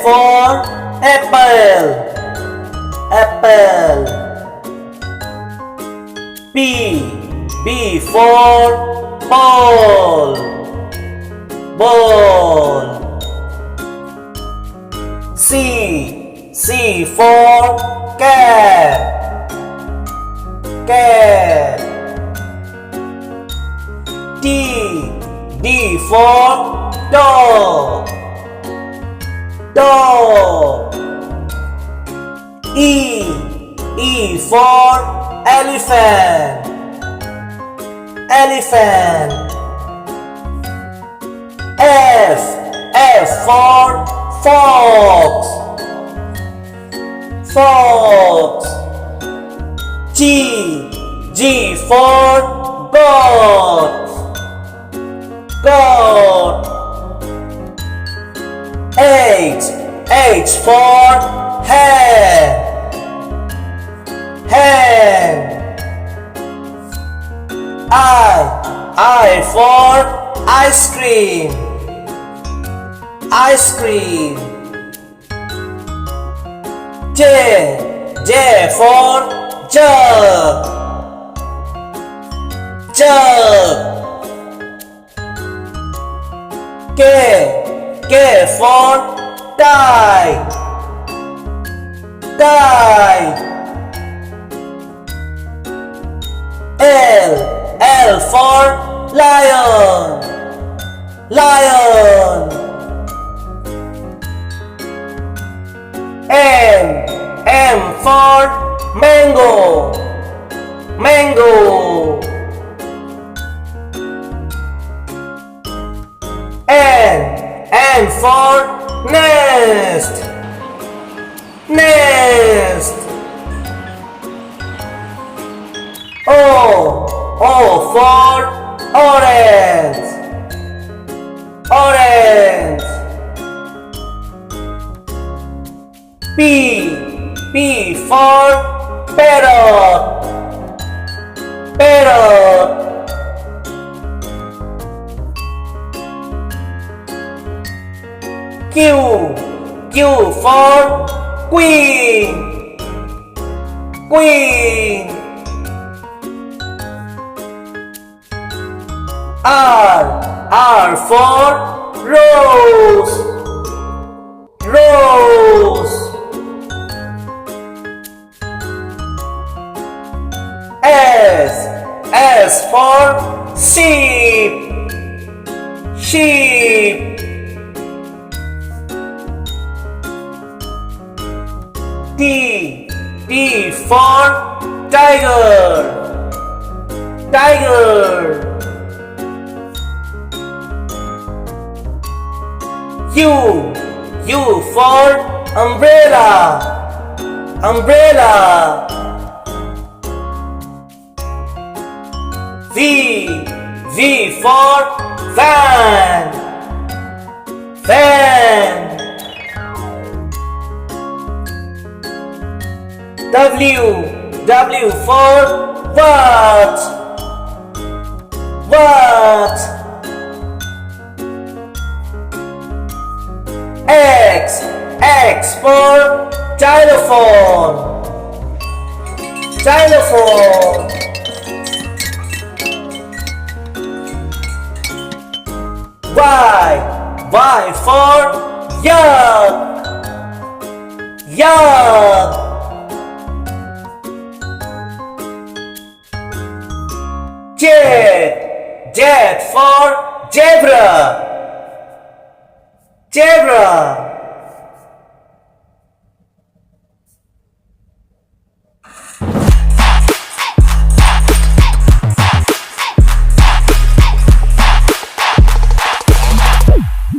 for apple, apple. B for ball, ball. C for cat, cat. D for dog, dog. E for elephant, elephant. F for fox, fox. G for goat, goat. H for hen, hen. I for ice cream, ice cream. J for jug, jug. K for tie, tie. L for lion, lion. M for mango, mango. N for nest, nest. O for orange, orange. P for parrot, parrot. Q for queen, queen. R for rose, rose. S for sheep, sheep. T for tiger, tiger. U for umbrella, umbrella. V for van, van. W for what, what. X for xylophone, xylophone. Y for yak, yak. Z for zebra, zebra.